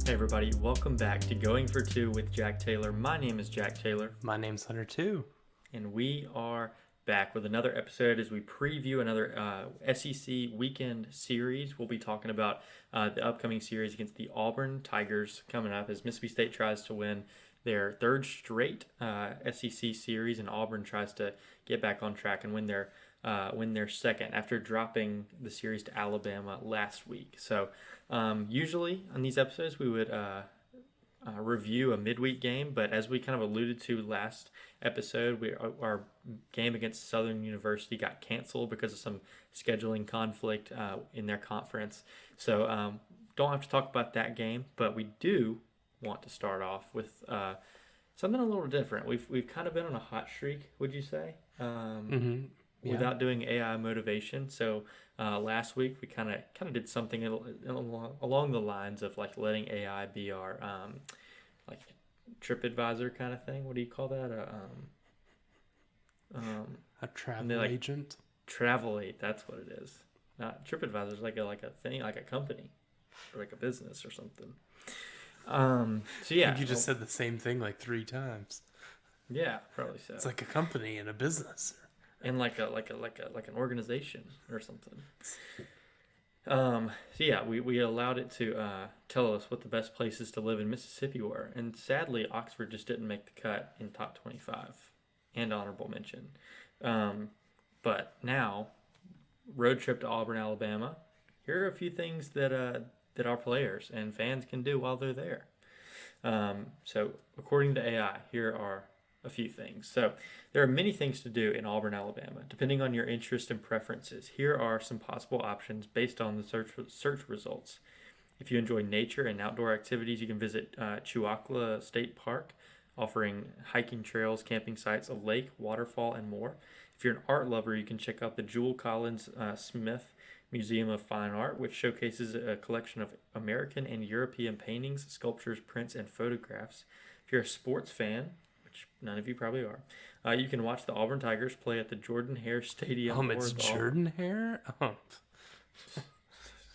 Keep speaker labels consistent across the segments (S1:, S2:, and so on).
S1: Hey everybody, welcome back to Going for Two with Jack Taylor. My name is Jack Taylor,
S2: My name's Hunter too.
S1: and we are back with another episode as we preview another SEC weekend series. We'll be talking about the upcoming series against the Auburn Tigers coming up as Mississippi State tries to win their third straight SEC series, and Auburn tries to get back on track and win their second after dropping the series to Alabama last week. So usually on these episodes we would review a midweek game, but as we kind of alluded to last episode, our game against Southern University got canceled because of some scheduling conflict in their conference. So don't have to talk about that game, but we do want to start off with something a little different. We've kind of been on a hot streak, would you say?
S2: Yeah.
S1: Without doing AI motivation. So last week we kind of did something along the lines of like letting AI be our like TripAdvisor kind of thing. What do you call that?
S2: A travel agent.
S1: Travel aid. That's what it is. Not TripAdvisor is like a thing, like a company or like a business or something. So yeah,
S2: I think you just said the same thing like 3 times.
S1: Yeah, probably so.
S2: It's like a company and a business.
S1: And like an organization or something. So yeah, we allowed it to tell us what the best places to live in Mississippi were, and sadly, Oxford just didn't make the cut in top 25 and honorable mention. But now, road trip to Auburn, Alabama. Here are a few things that our players and fans can do while they're there. So according to AI, here are a few things. So there are many things to do in Auburn, Alabama, depending on your interest and preferences. Here are some possible options based on the search results. If you enjoy nature and outdoor activities, you can visit Chewacla State Park, offering hiking trails, camping sites, a lake, waterfall, and more. If you're an art lover, you can check out the Jewel Collins Smith Museum of Fine Art, which showcases a collection of American and European paintings, sculptures, prints, and photographs. If you're a sports fan, which none of you probably are, you can watch the Auburn Tigers play at the Jordan-Hare Stadium.
S2: It's Jordan-Hare? Oh.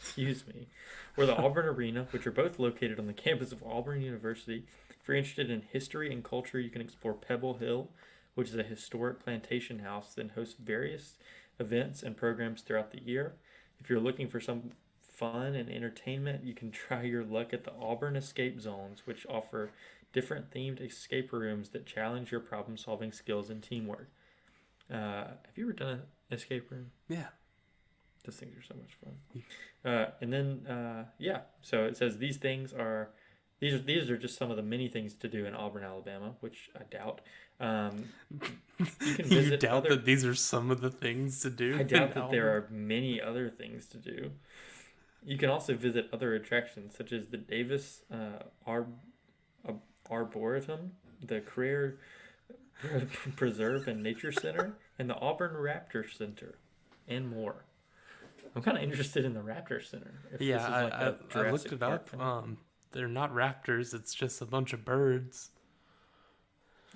S1: Excuse me. Or the Auburn Arena, which are both located on the campus of Auburn University. If you're interested in history and culture, you can explore Pebble Hill, which is a historic plantation house that hosts various events and programs throughout the year. If you're looking for some fun and entertainment, you can try your luck at the Auburn Escape Zones, which offer different themed escape rooms that challenge your problem-solving skills and teamwork. Have you ever done an escape room?
S2: Yeah.
S1: Those things are so much fun. And then, so it says these are just some of the many things to do in Auburn, Alabama, which I doubt. You can visit.
S2: You doubt that these are some of the things to do?
S1: I doubt that there are many other things to do. You can also visit other attractions such as the Davis Arboretum, the Career Preserve and Nature Center, and the Auburn Raptor Center, and more. I'm kind of interested in the Raptor Center.
S2: I looked it up. They're not raptors. It's just a bunch of birds.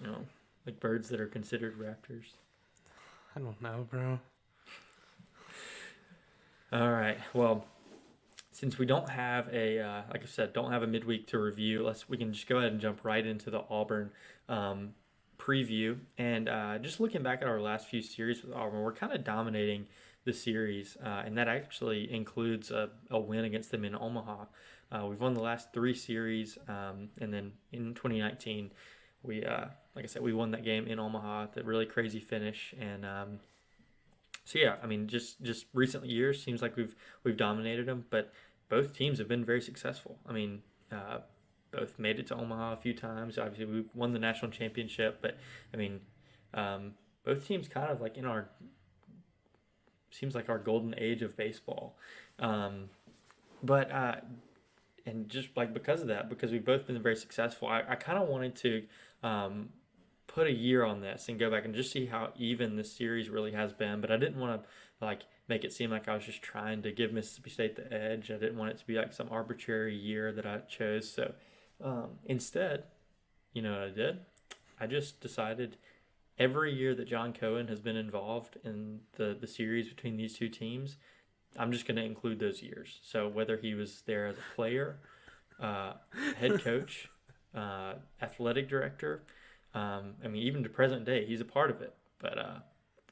S1: No, like birds that are considered raptors.
S2: I don't know, bro.
S1: All right. Well, since we don't have like I said, don't have a midweek to review, we can just go ahead and jump right into the Auburn preview. And just looking back at our last few series with Auburn, we're kind of dominating the series, and that actually includes a win against them in Omaha. We've won the last 3 series, and then in 2019, we, like I said, we won that game in Omaha. The really crazy finish, and so yeah, I mean, just recent years seems like we've dominated them, but both teams have been very successful. I mean, both made it to Omaha a few times. Obviously, we won the national championship, but I mean, both teams kind of like seems like our golden age of baseball. But and just like because of that, because we've both been very successful, I kind of wanted to put a year on this and go back and just see how even this series really has been. But I didn't want to like make it seem like I was just trying to give Mississippi State the edge. I didn't want it to be like some arbitrary year that I chose. So instead, you know what I did? I just decided every year that John Cohen has been involved in the series between these two teams, I'm just going to include those years. So whether he was there as a player head coach, athletic director. I mean, even to present day, he's a part of it. But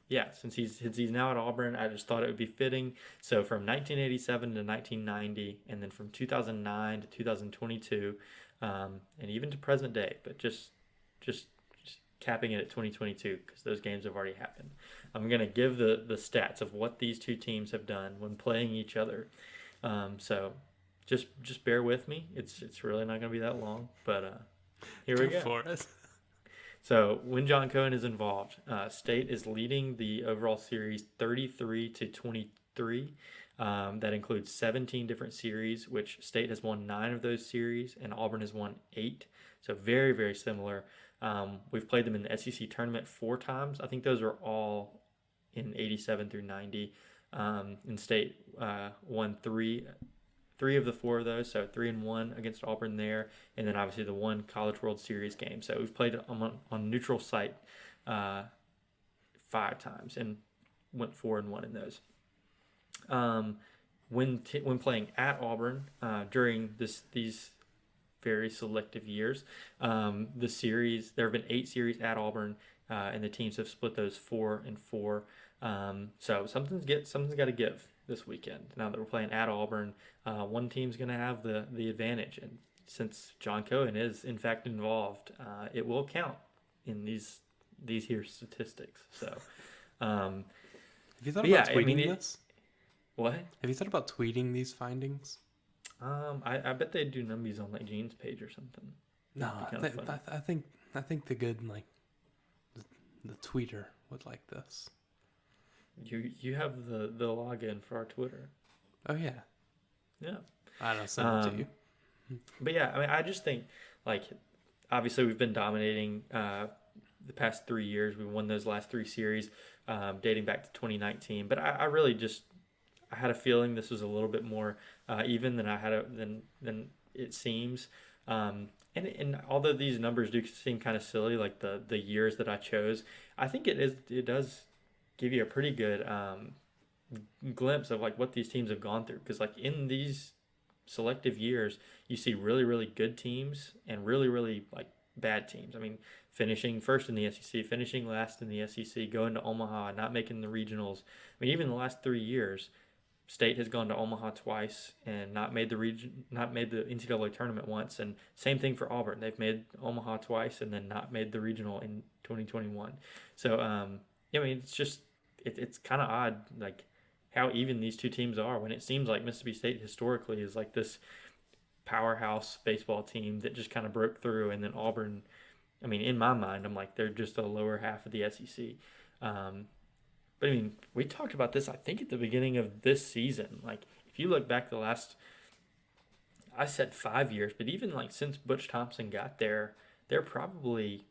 S1: yeah, since he's now at Auburn, I just thought it would be fitting. So from 1987 to 1990, and then from 2009 to 2022, and even to present day, but just capping it at 2022 because those games have already happened. I'm gonna give the stats of what these two teams have done when playing each other. So just bear with me. It's really not gonna be that long, but here we go.
S2: For it.
S1: So when John Cohen is involved, State is leading the overall series 33-23. That includes 17 different series, which State has won 9 of those series, and Auburn has won 8. So very, very similar. We've played them in the SEC tournament 4 times. I think those are all in 87 through 90. And State won 3 of the 4 of those, so 3-1 against Auburn there, and then obviously the one College World Series game. So we've played on neutral site 5 times and went 4-1 in those. When playing at Auburn during these very selective years, the series, there have been 8 series at Auburn, and the teams have split those 4-4. So something's got to give this weekend. Now that we're playing at Auburn, one team's going to have the advantage, and since John Cohen is in fact involved, it will count in these here statistics. So,
S2: have you thought about tweeting this?
S1: What?
S2: Have you thought about tweeting these findings?
S1: I bet they do numbies on like Gene's page or something.
S2: No, I think the good the tweeter would like this.
S1: You have the login for our Twitter.
S2: Oh yeah.
S1: Yeah.
S2: I don't send it to you.
S1: But yeah, I mean, I just think like obviously we've been dominating the past 3 years. We won those last 3 series, dating back to 2019. But I really just I had a feeling this was a little bit more even than than it seems. And although these numbers do seem kind of silly, like the years that I chose, I think it does give you a pretty good glimpse of like what these teams have gone through. Because like in these selective years, you see really, really good teams and really, really like bad teams. I mean, finishing first in the SEC, finishing last in the SEC, going to Omaha, not making the regionals. I mean, even the last 3 years, State has gone to Omaha twice and not made the NCAA tournament once. And same thing for Auburn. They've made Omaha twice and then not made the regional in 2021. So, I mean, it's just it's kind of odd, like how even these two teams are when it seems like Mississippi State historically is like this powerhouse baseball team that just kind of broke through, and then Auburn, I mean, in my mind, I'm like they're just the lower half of the SEC. But I mean, we talked about this, I think, at the beginning of this season. Like, if you look back the last, I said 5 years, but even like since Butch Thompson got there, they're probably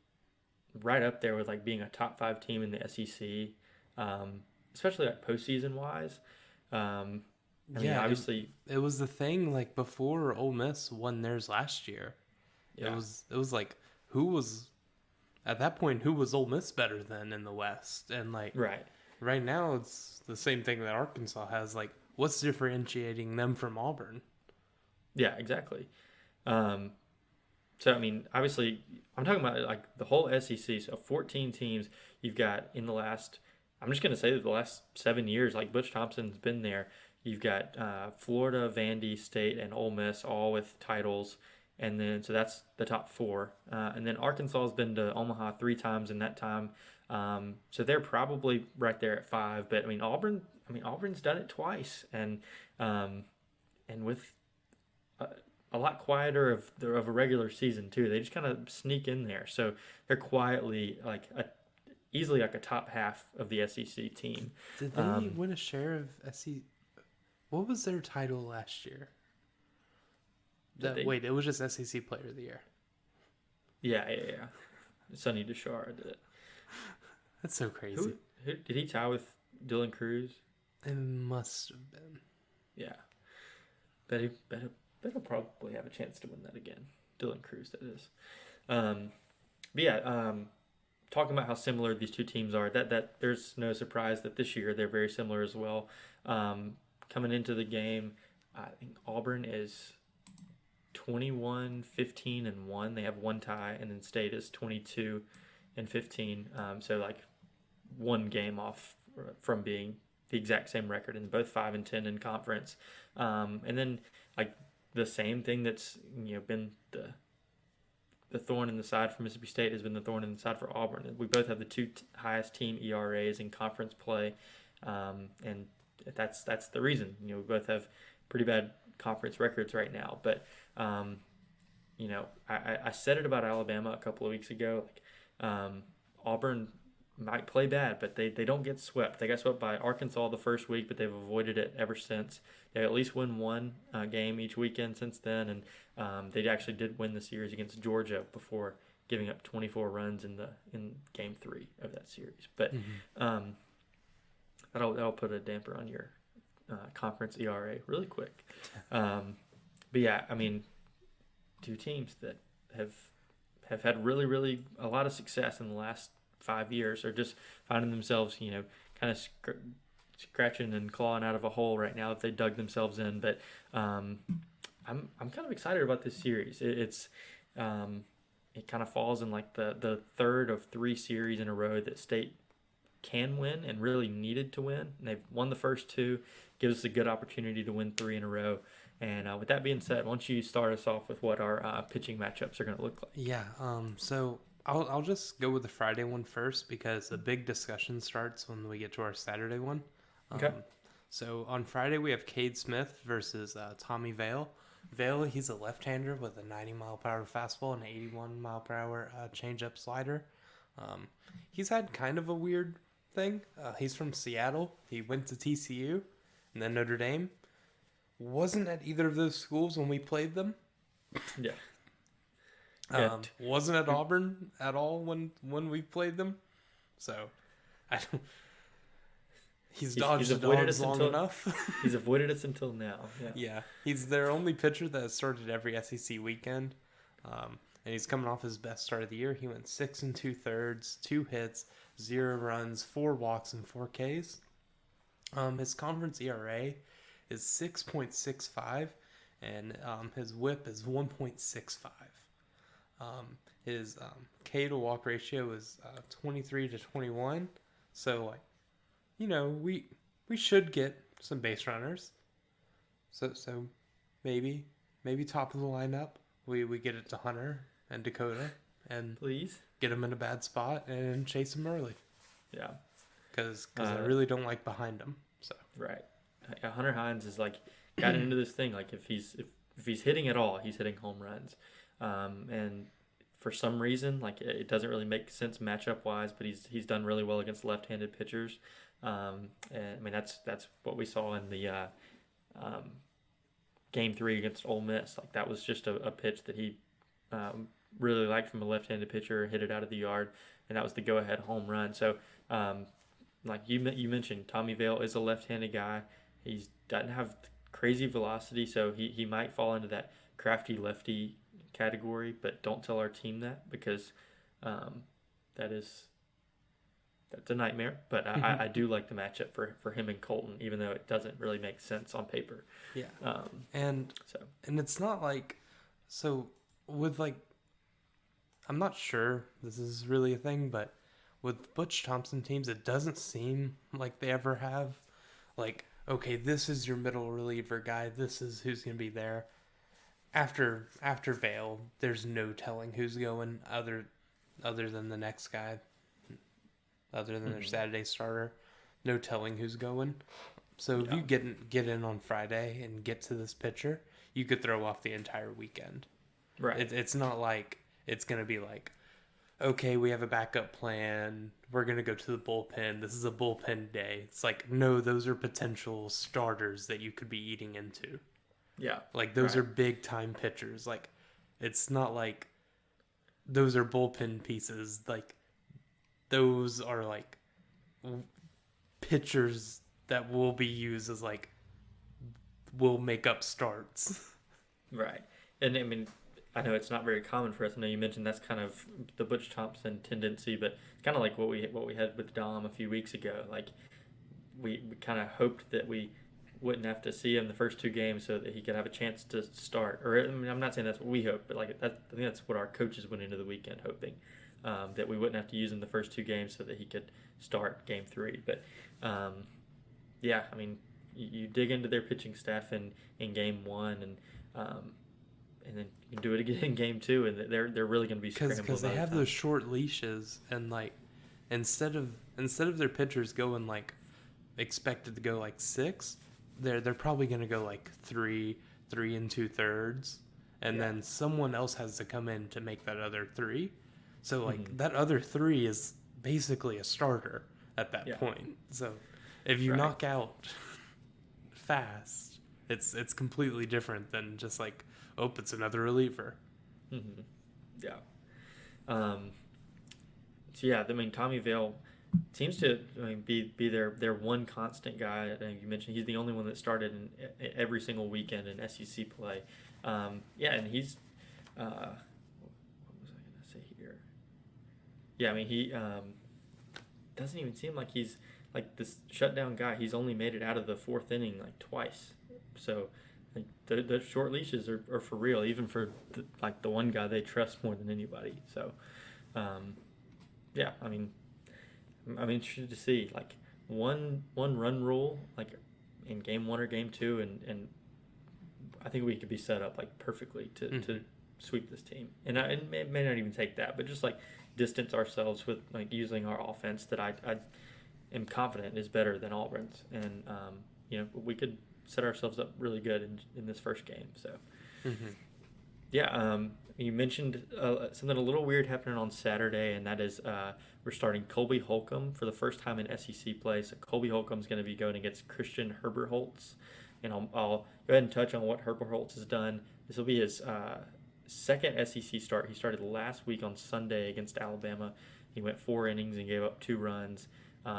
S1: right up there with like being a top 5 team in the SEC, especially like postseason wise. I mean, obviously,
S2: it was the thing like before Ole Miss won theirs last year. Yeah. It was like who was at that point who was Ole Miss better than in the West, and like right now it's the same thing that Arkansas has. Like, what's differentiating them from Auburn?
S1: Yeah, exactly. So I mean, obviously, I'm talking about like the whole SEC. So 14 teams you've got in the last. I'm just gonna say that the last 7 years, like Butch Thompson's been there. You've got Florida, Vandy, State, and Ole Miss all with titles, and then so that's the top 4. And then Arkansas has been to Omaha 3 times in that time, so they're probably right there at 5. But I mean Auburn's done it twice, and with a lot quieter of a regular season too. They just kind of sneak in there, so they're quietly like easily like a top half of the SEC team.
S2: Did they win a share of SEC? What was their title last year? Wait, it was just SEC Player of the Year.
S1: Yeah. Sonny Deshara did it.
S2: That's so crazy.
S1: Who did he tie with? Dylan Cruz?
S2: It must have been.
S1: Yeah. He'll probably have a chance to win that again. Dylan Cruz, that is. But yeah, talking about how similar these two teams are, that there's no surprise that this year they're very similar as well. Coming into the game, I think Auburn is 21-15-1. They have one tie, and then State is 22-15. So like one game off from being the exact same record, and both 5-10 in conference. And then like the same thing that's been the thorn in the side for Mississippi State has been the thorn in the side for Auburn. We both have the two highest team ERAs in conference play, and that's the reason. We both have pretty bad conference records right now. But I said it about Alabama a couple of weeks ago. Auburn might play bad, but they don't get swept. They got swept by Arkansas the first week, but they've avoided it ever since. They at least win one game each weekend since then, and they actually did win the series against Georgia before giving up 24 runs in Game 3 of that series. But that'll put a damper on your conference ERA really quick. But yeah, I mean, two teams that have had really, really a lot of success in the last 5 years are just finding themselves, kind of scratching and clawing out of a hole right now that they dug themselves in. But I'm kind of excited about this series. It kind of falls in like the third of 3 series in a row that State can win and really needed to win. And they've won the first 2, gives us a good opportunity to win 3 in a row. And with that being said, why don't you start us off with what our pitching matchups are going to look like?
S2: Yeah. So I'll just go with the Friday one first because the big discussion starts when we get to our Saturday one.
S1: Okay.
S2: So on Friday we have Cade Smith versus Tommy Vale. Vale, he's a left-hander with a 90-mile-per-hour fastball and an 81-mile-per-hour changeup slider. He's had kind of a weird thing. He's from Seattle. He went to TCU and then Notre Dame. Wasn't at either of those schools when we played them.
S1: Yeah.
S2: Wasn't at Auburn at all when we played them. So I don't. He's dodged the dogs long enough.
S1: He's avoided us until now.
S2: Yeah. He's their only pitcher that has started every SEC weekend. And he's coming off his best start of the year. He went 6 2/3, 2 hits, 0 runs, 4 walks, and 4 Ks. His conference ERA is 6.65, and his WHIP is 1.65. His K to walk ratio is 23-21. So we should get some base runners. So maybe top of the lineup we get it to Hunter and Dakota and
S1: please
S2: get them in a bad spot and chase them early.
S1: Yeah,
S2: because I really don't like behind them. So
S1: right, Hunter Hines is like gotten into this thing. Like if he's hitting at all, he's hitting home runs. And for some reason, like it doesn't really make sense matchup wise, but he's done really well against left-handed pitchers. And I mean that's what we saw in the Game 3 against Ole Miss. Like that was just a pitch that he really liked from a left-handed pitcher, hit it out of the yard, and that was the go-ahead home run. So like you mentioned, Tommy Vale is a left-handed guy. He doesn't have crazy velocity, so he might fall into that crafty lefty category, but don't tell our team that because that's a nightmare. But I do like the matchup for him and Colton, even though it doesn't really make sense on paper.
S2: Yeah. And it's not like with like I'm not sure this is really a thing, but with Butch Thompson teams, it doesn't seem like they ever have like, okay, this is your middle reliever guy. This is who's going to be there. After Vale, there's no telling who's going other than the next guy, other than their Saturday starter. No telling who's going. So if you get in on Friday and get to this pitcher, you could throw off the entire weekend.
S1: Right.
S2: It's not like it's going to be like, okay, we have a backup plan. We're going to go to the bullpen. This is a bullpen day. It's like, no, those are potential starters that you could be eating into.
S1: Yeah.
S2: Like, those are big-time pitchers. Like, it's not like those are bullpen pieces. Like, those are, like, pitchers that will be used as, like, will make up starts.
S1: Right. And, I mean, I know it's not very common for us. I know you mentioned that's kind of the Butch Thompson tendency, but it's kind of like what we had with Dom a few weeks ago. Like, we kind of hoped that we wouldn't have to see him the first 2 games so that he could have a chance to start. Or I mean, I'm not saying that's what we hope, but like I think that's what our coaches went into the weekend hoping, that we wouldn't have to use him the first 2 games so that he could start game 3. But yeah, I mean, you dig into their pitching staff in game 1 and then you can do it again in game 2, and they're really going to be scrambling
S2: because they have those short leashes, and like instead of their pitchers going like expected to go like 6, they're probably going to go like 3 and 2/3, and then someone else has to come in to make that other 3. So like that other 3 is basically a starter at that point. So if you knock out fast, it's completely different than just like, oh, it's another reliever.
S1: Mm-hmm. Yeah. So yeah, I mean, Tommy Vale seems to be their one constant guy. I think you mentioned he's the only one that started in every single weekend in SEC play. Yeah, and he's what was I gonna say here? Yeah, I mean he doesn't even seem like he's like this shutdown guy. He's only made it out of the 4th inning like twice. So like, the short leashes are for real, even for the one guy they trust more than anybody. So yeah, I mean, I'm interested to see like one run rule like in game 1 or game 2, and I think we could be set up like perfectly to sweep this team. And it may not even take that, but just like distance ourselves with like using our offense that I am confident is better than Auburn's, and we could set ourselves up really good in this first game. So yeah, you mentioned something a little weird happening on Saturday, and that is we're starting Colby Holcomb for the first time in SEC play. So Colby Holcomb's going to be going against Christian Herberholtz, and I'll go ahead and touch on what Herberholtz has done. This will be his second SEC start. He started last week on Sunday against Alabama. He went 4 innings and gave up 2 runs.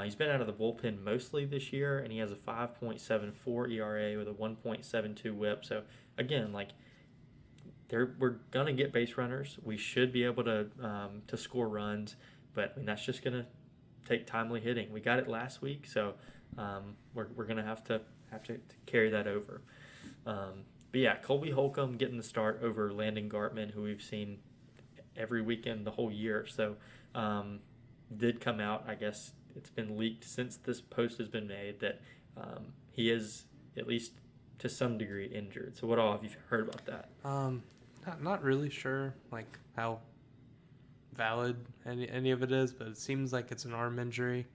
S1: He's been out of the bullpen mostly this year, and he has a 5.74 ERA with a 1.72 WHIP. So again, like we're gonna get base runners. We should be able to score runs, but I mean that's just gonna take timely hitting. We got it last week, so we're gonna have to carry that over. But yeah, Colby Holcomb getting the start over Landon Gartman, who we've seen every weekend the whole year. So did come out, I guess it's been leaked since this post has been made that he is at least to some degree injured. So what all have you heard about that?
S2: Not really sure like how valid any of it is, but it seems like it's an arm injury.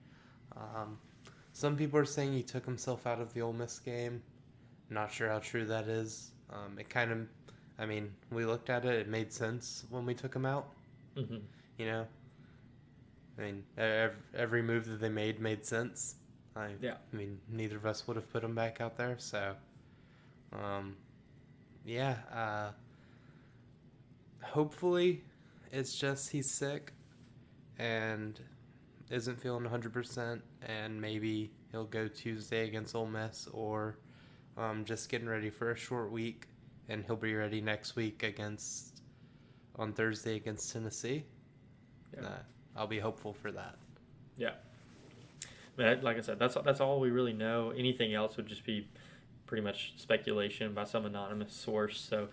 S2: Some people are saying he took himself out of the Ole Miss game. Not sure how true that is. It kind of, I mean, we looked at it. It made sense when we took him out.
S1: Mm-hmm.
S2: You know, I mean, every move that they made sense. I mean, neither of us would have put him back out there. So, hopefully it's just he's sick and isn't feeling 100%, and maybe he'll go Tuesday against Ole Miss, or just getting ready for a short week, and he'll be ready next week on Thursday against Tennessee. Yeah. I'll be hopeful for that.
S1: Yeah. But like I said, that's all we really know. Anything else would just be pretty much speculation by some anonymous source. So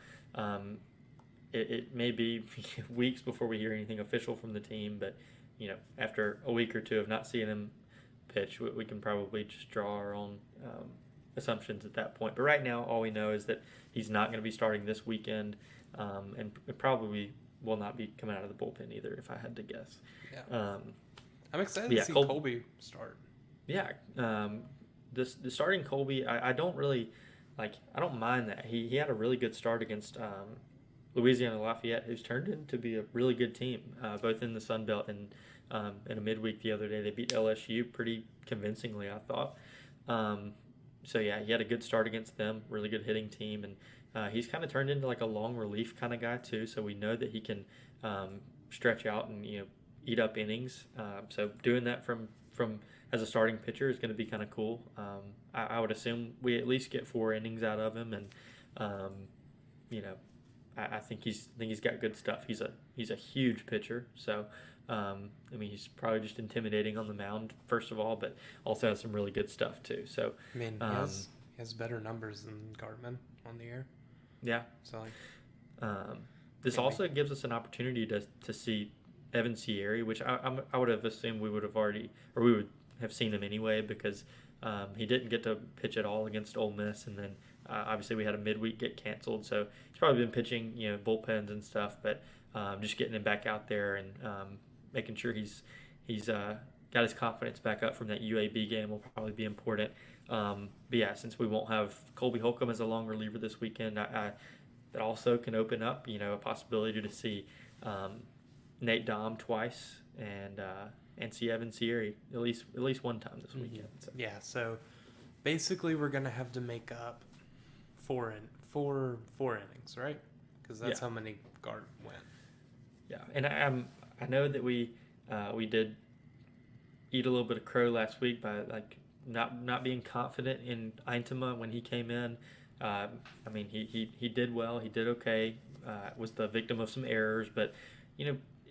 S1: it may be weeks before we hear anything official from the team, but after a week or 2 of not seeing him pitch, we can probably just draw our own assumptions at that point. But right now, all we know is that he's not going to be starting this weekend, and probably will not be coming out of the bullpen either, if I had to guess.
S2: Yeah. I'm excited to see Colby start.
S1: Yeah. The starting Colby, I don't really I don't mind that. He had a really good start against Louisiana Lafayette, who's turned into be a really good team, both in the Sun Belt and in a midweek the other day. They beat LSU pretty convincingly, I thought. So yeah, he had a good start against them, really good hitting team, and he's kind of turned into like a long relief kind of guy too. So we know that he can stretch out and eat up innings. So doing that from as a starting pitcher is going to be kind of cool. I would assume we at least get 4 innings out of him, and I think he's got good stuff. He's a huge pitcher, so I mean he's probably just intimidating on the mound first of all, but also has some really good stuff too. So
S2: I mean he has better numbers than Gartman on the year.
S1: Yeah.
S2: So
S1: this also gives us an opportunity to see Evan Sierra, which I would have assumed we would have seen him anyway because he didn't get to pitch at all against Ole Miss, and then obviously we had a midweek get canceled, so he's probably been pitching bullpens and stuff, but just getting him back out there and making sure he's got his confidence back up from that UAB game will probably be important. But yeah, since we won't have Colby Holcomb as a long reliever this weekend, that also can open up, a possibility to see Nate Dom twice and see Evan Sierra at least one time this weekend. So.
S2: Yeah, so basically we're gonna have to make up four innings, right? Because that's how many Gart went.
S1: Yeah, and I know that we did eat a little bit of crow last week by not being confident in Eintema when he came in. He did well. He did okay. Was the victim of some errors, but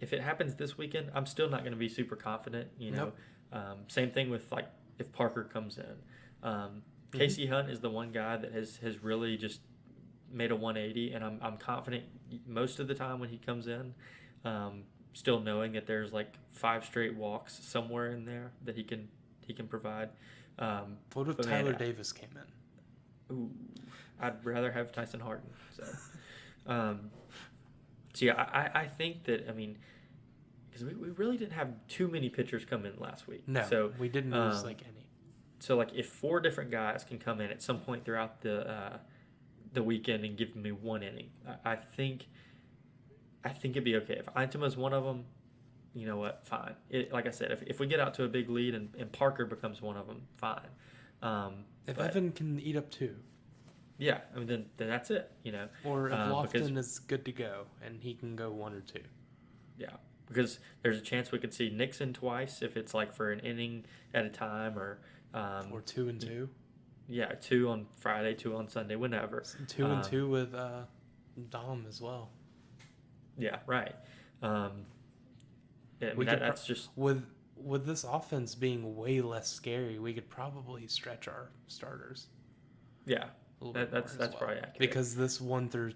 S1: if it happens this weekend, I'm still not going to be super confident.
S2: Nope.
S1: Same thing with if Parker comes in. Casey Hunt is the one guy that has really just made a 180, and I'm confident most of the time when he comes in. Still knowing that there's 5 straight walks somewhere in there that he can provide.
S2: What if Tyler Davis came in?
S1: Ooh, I'd rather have Tyson Harden. So yeah, I think that because we really didn't have too many pitchers come in last week.
S2: No,
S1: so
S2: we didn't lose any.
S1: So if 4 different guys can come in at some point throughout the weekend and give me 1 inning, I think it'd be okay. If Eintema's one of them, you know what? Fine. Like I said, if we get out to a big lead and Parker becomes one of them, fine.
S2: If Evan can eat up 2.
S1: Yeah, then that's it,
S2: Or if Lofton is good to go and he can go 1 or 2.
S1: Yeah, because there's a chance we could see Nixon twice if it's for an inning at a time or
S2: 2 and 2.
S1: Yeah, 2 on Friday, 2 on Sunday, whenever.
S2: 2 and 2 with Dom as well.
S1: Yeah, right. That's just
S2: with this offense being way less scary. We could probably stretch our starters.
S1: Yeah, that's probably accurate
S2: because this 1 through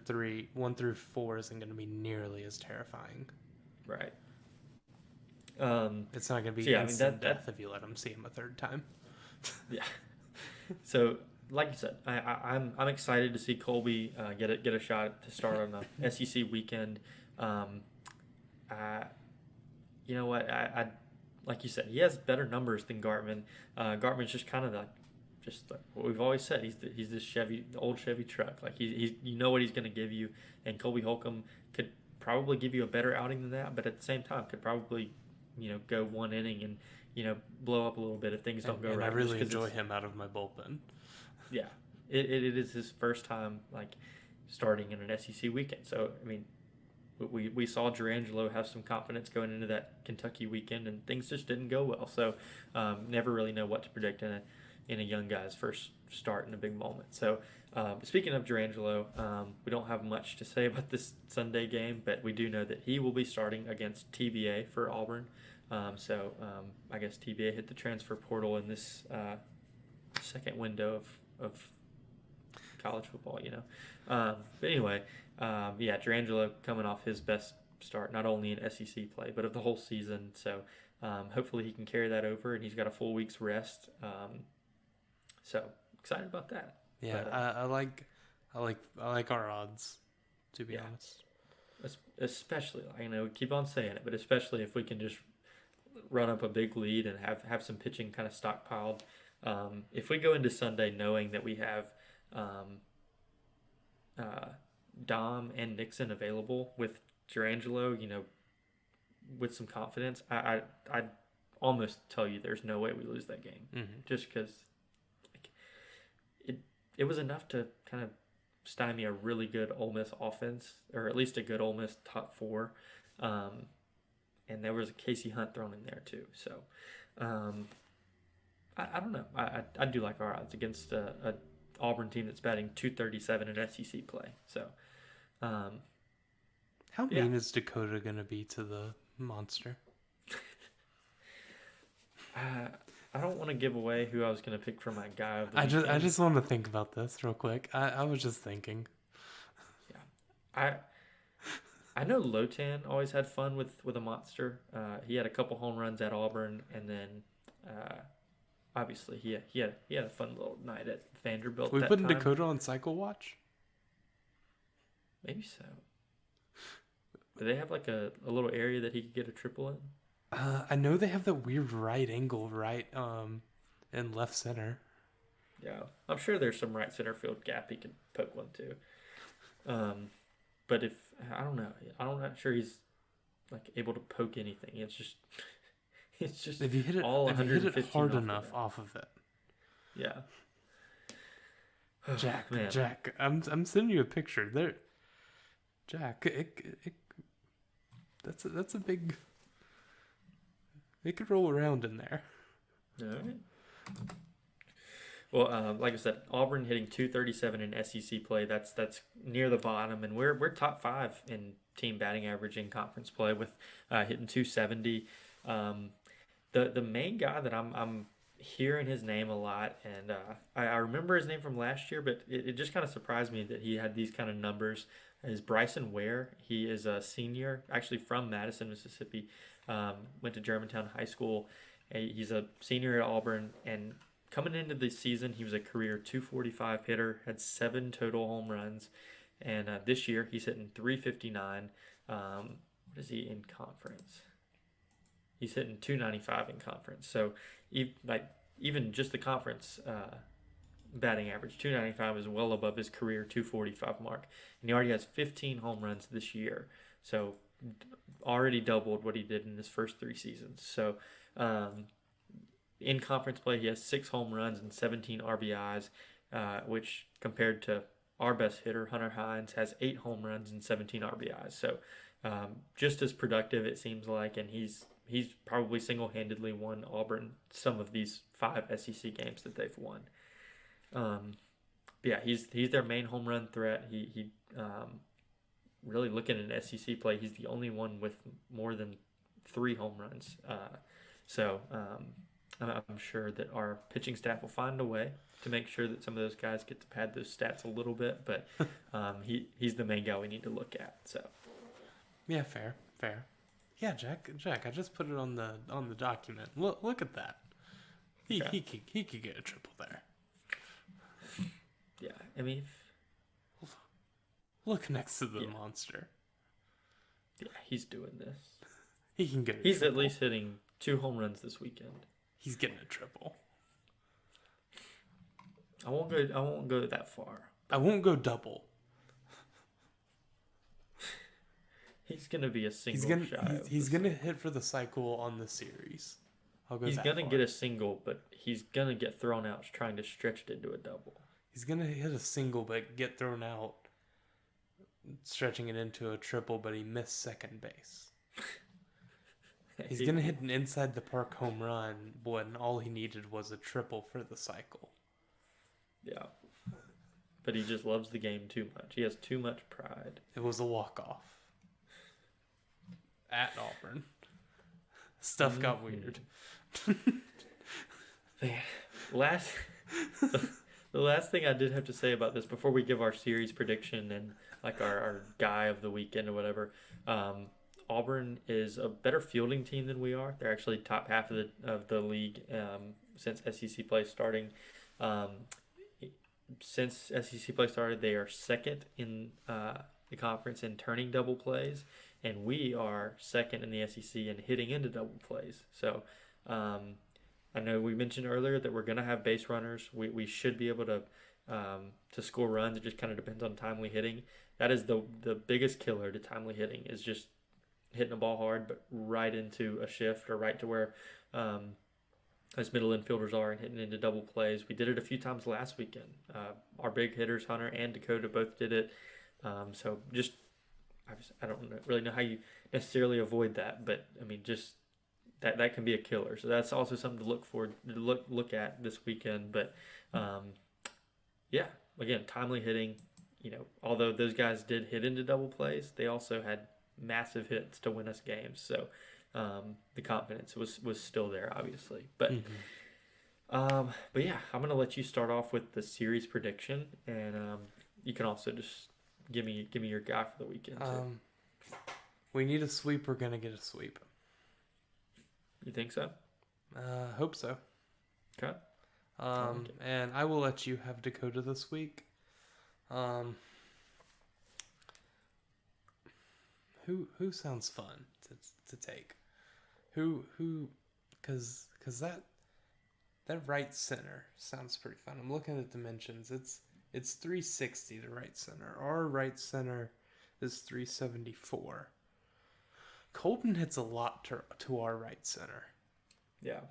S2: 4 isn't going to be nearly as terrifying.
S1: Right.
S2: It's not going to be instant death if you let them see him a third time.
S1: Yeah. So, like you said, I'm excited to see Colby get a shot to start on the SEC weekend. You know what? I like you said, he has better numbers than Gartman. Gartman's just kind of just what we've always said. He's this the old Chevy truck. He's what he's going to give you, and Colby Holcomb could probably give you a better outing than that, but at the same time could probably go 1 inning and blow up a little bit if things don't go right.
S2: I really enjoy him out of my bullpen.
S1: Yeah, it is his first time starting in an SEC weekend. So we saw Durangelo have some confidence going into that Kentucky weekend, and things just didn't go well. So never really know what to predict in a young guy's first start in a big moment. So speaking of Durangelo, we don't have much to say about this Sunday game, but we do know that he will be starting against TBA for Auburn. I guess TBA hit the transfer portal in this second window of college football, But anyway, Durangelo coming off his best start, not only in SEC play, but of the whole season. So hopefully he can carry that over, and he's got a full week's rest. So excited about that.
S2: Yeah, but, I like our odds, to be honest.
S1: Especially, we keep on saying it, but especially if we can just run up a big lead and have some pitching kind of stockpiled. If we go into Sunday knowing that we have Dom and Nixon available with Durangelo, with some confidence, I'd almost tell you there's no way we lose that game. Just because it was enough to kind of stymie a really good Ole Miss offense, or at least a good Ole Miss top 4. And there was a Casey Hunt thrown in there too. So I don't know. I do like our odds against a Auburn team that's batting .237 in SEC play. So
S2: how mean is Dakota going to be to the monster?
S1: I don't want to give away who I was going to pick for my guy of the
S2: weekend. I just want to think about this real quick. I was just thinking.
S1: Yeah. I know Lotan always had fun with a monster. He had a couple home runs at Auburn, and then obviously he had a fun little night at Vanderbilt.
S2: We putting Dakota on cycle watch?
S1: Maybe so. Do they have like a little area that he could get a triple in?
S2: I know they have that weird right angle in left center.
S1: Yeah, I'm sure there's some right center field gap he can poke one to. But if I don't know, I'm not sure he's like able to poke anything. It's just
S2: if you hit it all, if you hit it hard enough off of it.
S1: Yeah.
S2: Jack, man. Jack, I'm sending you a picture there. Jack, that's a big. It could roll around in there.
S1: All right. Well, like I said, Auburn hitting 237 in SEC play. That's near the bottom, and we're top 5 in team batting average in conference play with hitting 270. The main guy that I'm hearing his name a lot, and I remember his name from last year, but it just kind of surprised me that he had these kind of numbers. Is Bryson Ware. He is a senior, actually from Madison, Mississippi. Went to Germantown High School. He's a senior at Auburn, and coming into the season, he was a career 245 hitter, had 7 total home runs, and this year he's hitting 359. What is he in conference? He's hitting 295 in conference. So, even just the conference batting average, 295 is well above his career 245 mark, and he already has 15 home runs this year. So, already doubled what he did in his first 3 seasons. So, in conference play, he has 6 home runs and 17 RBIs, which compared to our best hitter, Hunter Hines, has 8 home runs and 17 RBIs. So just as productive, it seems like, and he's probably single-handedly won Auburn some of these 5 SEC games that they've won. Yeah, he's their main home run threat. He really looking at SEC play, he's the only one with more than 3 home runs. So I'm sure that our pitching staff will find a way to make sure that some of those guys get to pad those stats a little bit, but he's the main guy we need to look at. So
S2: yeah, fair. Yeah, Jack, I just put it on the document. Look at that. He could get a triple there.
S1: Yeah, I mean,
S2: look next to the monster.
S1: Yeah, he's doing this.
S2: He can get.
S1: He's at least hitting 2 home runs this weekend.
S2: He's getting a triple.
S1: I won't go that far.
S2: I won't go double.
S1: He's gonna be a single.
S2: He's gonna hit for the cycle on the series.
S1: He's gonna get a single, but he's gonna get thrown out trying to stretch it into a double.
S2: He's gonna hit a single, but get thrown out, stretching it into a triple, but he missed second base. He's going to hit an inside the park home run when all he needed was a triple for the cycle.
S1: Yeah. But he just loves the game too much. He has too much pride.
S2: It was a walk-off. At Auburn. Stuff got weird.
S1: Man, the last thing I did have to say about this before we give our series prediction and like our guy of the weekend or whatever, Auburn is a better fielding team than we are. They're actually top half of the league since SEC play starting. Since SEC play started, they are second in the conference in turning double plays, and we are second in the SEC in hitting into double plays. So I know we mentioned earlier that we're going to have base runners. We should be able to score runs. It just kind of depends on timely hitting. That is the biggest killer to timely hitting, is just hitting the ball hard, but right into a shift or right to where those middle infielders are and hitting into double plays. We did it a few times last weekend. Our big hitters, Hunter and Dakota, both did it. So just, I don't really know how you necessarily avoid that, but I mean, just that can be a killer. So that's also something to look at this weekend. But yeah, again, timely hitting. You know, although those guys did hit into double plays, they also had massive hits to win us games. So the confidence was still there, obviously. But But yeah, I'm gonna let you start off with the series prediction, and you can also just give me your guy for the weekend too.
S2: We need a sweep. We're gonna get a sweep.
S1: You think so?
S2: Hope so.
S1: Okay.
S2: And I will let you have Dakota this week. Who sounds fun to take? Because that right center sounds pretty fun. I'm looking at dimensions. It's 360 the right center. Our right center is 374. Colton hits a lot to our right center.
S1: Yeah.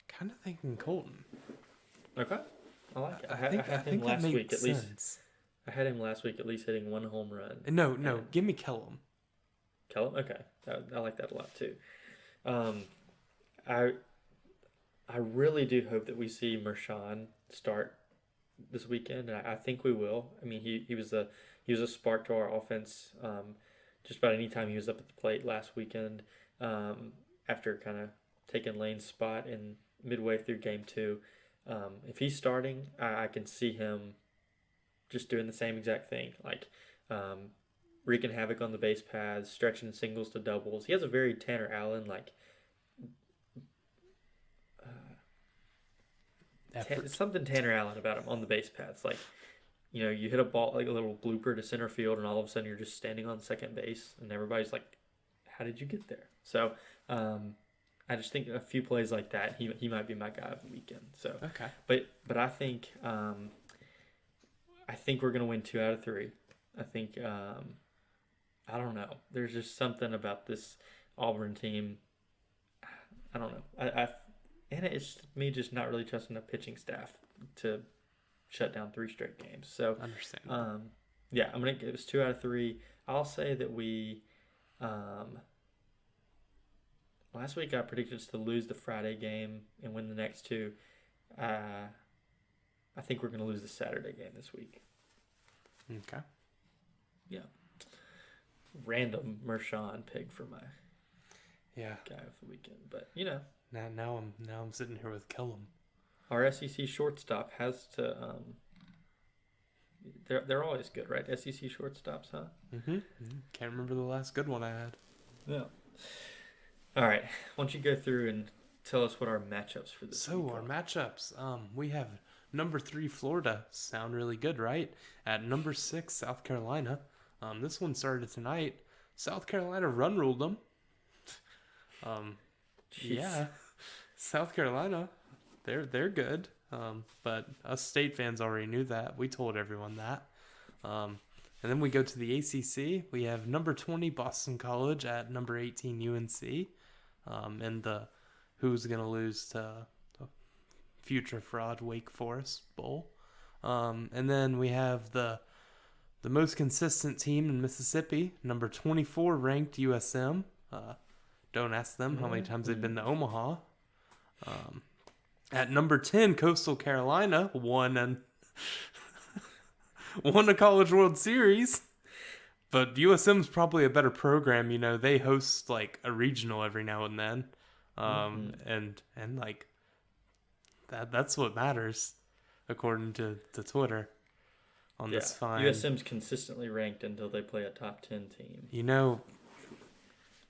S2: Kind of thinking Colton.
S1: Okay. I like it.
S2: I think last week at least.
S1: I had him last week at least hitting one home run.
S2: No, give me Kellum.
S1: Kellum? Okay. I like that a lot too. I really do hope that we see Mershon start this weekend, and I think we will. I mean, he was a spark to our offense just about any time he was up at the plate last weekend. After kind of taking Lane's spot in midway through game 2, if he's starting, I can see him just doing the same exact thing, like wreaking havoc on the base paths, stretching singles to doubles. He has a very Tanner Allen something Tanner Allen about him on the base paths. Like, you hit a ball, like a little blooper to center field, and all of a sudden you're just standing on second base, and everybody's like, how did you get there? So I just think a few plays like that, he might be my guy of the weekend. So
S2: okay,
S1: but I think we're gonna win 2 out of 3. I think I don't know. There's just something about this Auburn team. I don't know. And it's me just not really trusting the pitching staff to shut down 3 straight games. So
S2: understand.
S1: Yeah, I'm gonna give us 2 out of 3. I'll say that we. Last week I predicted us to lose the Friday game and win the next 2. I think we're gonna lose the Saturday game this week.
S2: Okay.
S1: Yeah. Random Mershon pick for my guy of the weekend, but
S2: Now I'm sitting here with Kellum.
S1: Our SEC shortstop has to. They're always good, right? SEC shortstops, huh?
S2: Can't remember the last good one I had.
S1: Yeah. All right. Why don't you go through and tell us what our matchups for this week are?
S2: So our matchups, we have number 3 Florida. Sound really good, right? At number 6 South Carolina. This one started tonight. South Carolina run ruled them. Yeah, South Carolina, they're good. But us state fans already knew that. We told everyone that. And then we go to the ACC. We have number 20 Boston College at number 18 UNC. And who's gonna lose to future fraud Wake Forest Bowl. And then we have the most consistent team in Mississippi, number 24 ranked USM. Don't ask them how many times they've been to Omaha. At number 10, Coastal Carolina won a College World Series. But USM's probably a better program. They host like a regional every now and then. And like that's what matters according to Twitter on this fine.
S1: USM's consistently ranked until they play a top 10 team.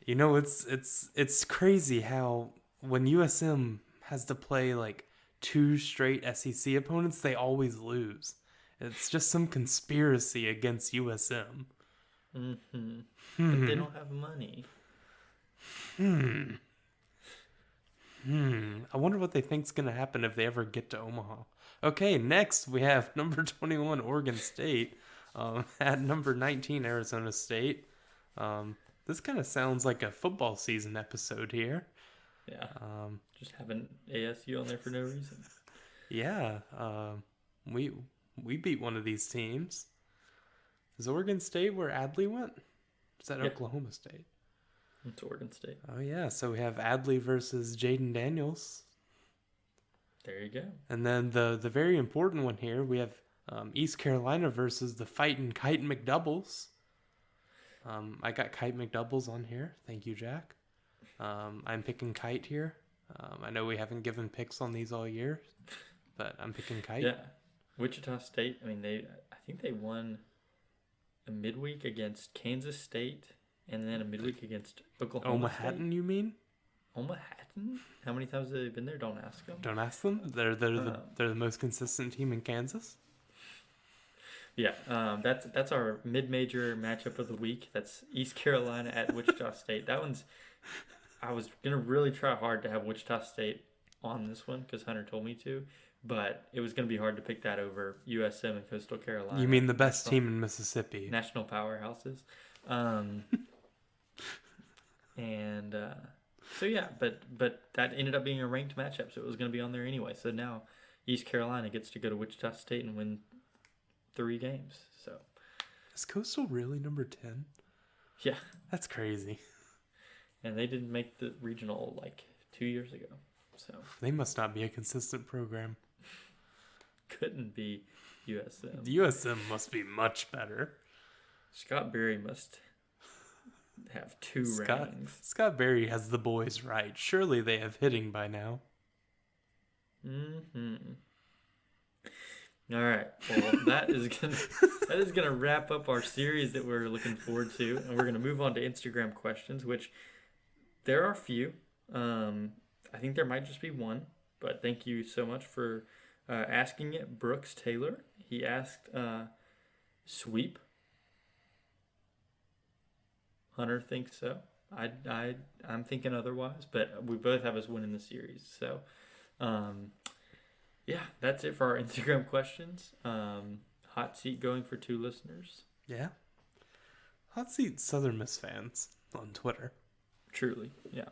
S2: It's crazy how when USM has to play like 2 straight SEC opponents, they always lose. It's just some conspiracy against USM.
S1: But they don't have money.
S2: I wonder what they think's gonna happen if they ever get to Omaha. Okay, next we have number 21 Oregon State at number 19 Arizona State. This kind of sounds like a football season episode here.
S1: Yeah. Just having ASU on there for no reason.
S2: Yeah. We beat one of these teams. Is Oregon State where Adley went? Is that Oklahoma State?
S1: It's Oregon State.
S2: Oh, yeah. So we have Adley versus Jaden Daniels.
S1: There you go.
S2: And then the very important one here, we have East Carolina versus the Fightin' Kite McDoubles. I got Kite McDoubles on here. Thank you, Jack. I'm picking Kite here. I know we haven't given picks on these all year, but I'm picking Kite.
S1: Yeah. Wichita State, I mean, I think they won a midweek against Kansas State and then a midweek against Oklahoma
S2: State. You mean?
S1: Omahattan? How many times have they been there? Don't ask them.
S2: Don't ask them. They're the most consistent team in Kansas.
S1: Yeah, that's our mid-major matchup of the week. That's East Carolina at Wichita State. That one's. I was gonna really try hard to have Wichita State on this one because Hunter told me to, but it was gonna be hard to pick that over USM and Coastal Carolina.
S2: You mean the best team in Mississippi?
S1: National powerhouses. And so yeah, but that ended up being a ranked matchup, so it was gonna be on there anyway. So now East Carolina gets to go to Wichita State and win 3 games. So
S2: is Coastal really number 10?
S1: Yeah,
S2: that's crazy. And
S1: they didn't make the regional like 2 years ago, so
S2: they must not be a consistent program.
S1: Couldn't be USM.
S2: The USM must be much better.
S1: Scott Berry must have 2 rings.
S2: Scott Berry has the boys right. Surely they have hitting by now.
S1: All right. Well, that is gonna wrap up our series that we're looking forward to, and we're gonna move on to Instagram questions, which there are a few. I think there might just be one, but thank you so much for asking it. Brooks Taylor, he asked, sweep. Hunter thinks so. I'm thinking otherwise, but we both have us winning the series. So, yeah, that's it for our Instagram questions. Hot seat going for 2 listeners.
S2: Yeah. Hot seat Southern Miss fans on Twitter.
S1: Truly, yeah.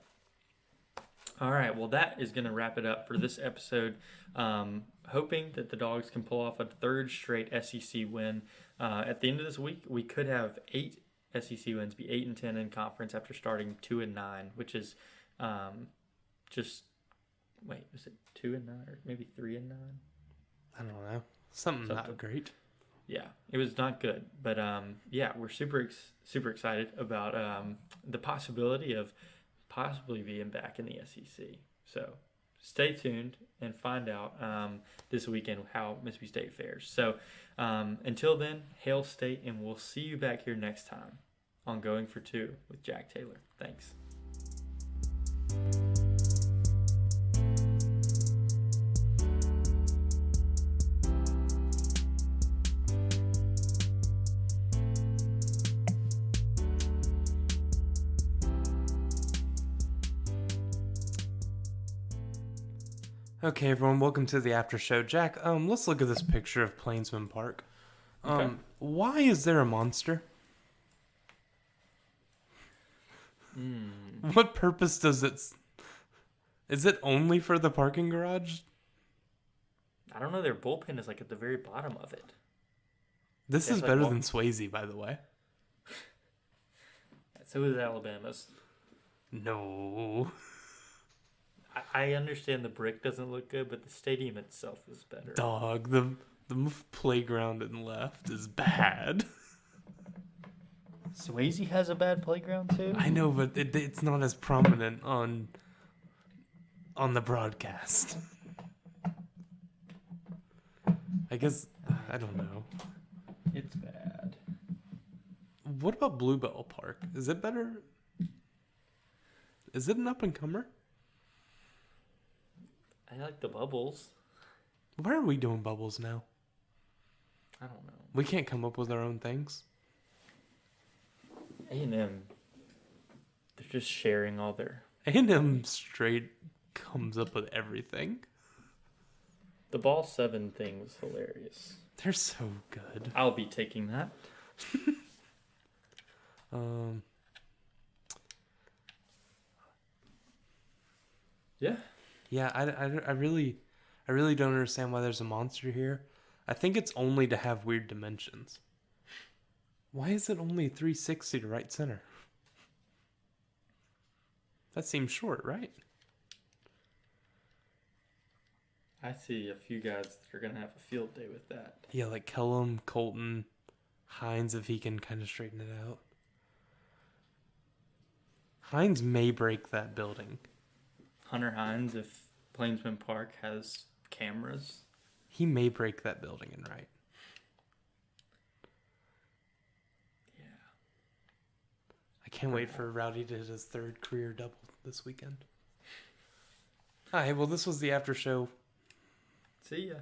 S1: All right, well, that is going to wrap it up for this episode. Hoping that the Dogs can pull off a 3rd straight SEC win. At the end of this week, we could have 8 SEC wins, be 8-10 in conference after starting 2-9, which is just. Wait, was it 2-9 or maybe 3-9?
S2: I don't know. Something not great.
S1: Yeah, it was not good, but yeah, we're super excited about the possibility of possibly being back in the SEC. So stay tuned and find out this weekend how Mississippi State fares. So until then, hail State, and we'll see you back here next time on Going for 2 with Jack Taylor. Thanks.
S2: Okay, everyone, welcome to the after show. Jack, let's look at this picture of Plainsman Park.
S1: Okay.
S2: Why is there a monster? What purpose does it... Is it only for the parking garage?
S1: I don't know. Their bullpen is like at the very bottom of it.
S2: This is better than Swayze, by the way.
S1: So is Alabama's.
S2: No.
S1: I understand the brick doesn't look good, but the stadium itself is better.
S2: Dog, the playground and left is bad.
S1: Swayze has a bad playground too?
S2: I know, but it's not as prominent on the broadcast. I guess, I don't know.
S1: It's bad.
S2: What about Bluebell Park? Is it better? Is it an up-and-comer?
S1: I like the bubbles.
S2: Why are we doing bubbles now?
S1: I don't know.
S2: We can't come up with our own things.
S1: A&M, they're just sharing all their...
S2: A&M straight comes up with everything.
S1: The Ball 7 thing was hilarious.
S2: They're so good.
S1: I'll be taking that. Yeah.
S2: Yeah, I really don't understand why there's a monster here. I think it's only to have weird dimensions. Why is it only 360 to right center? That seems short, right?
S1: I see a few guys that are going to have a field day with that.
S2: Yeah, like Kellum, Colton, Hines, if he can kind of straighten it out. Hines may break that building.
S1: Hunter Hines if Plainsman Park has cameras.
S2: He may break that building in right.
S1: Yeah.
S2: I can't wait for Rowdy to hit his 3rd career double this weekend. All right, well, this was the after show.
S1: See ya.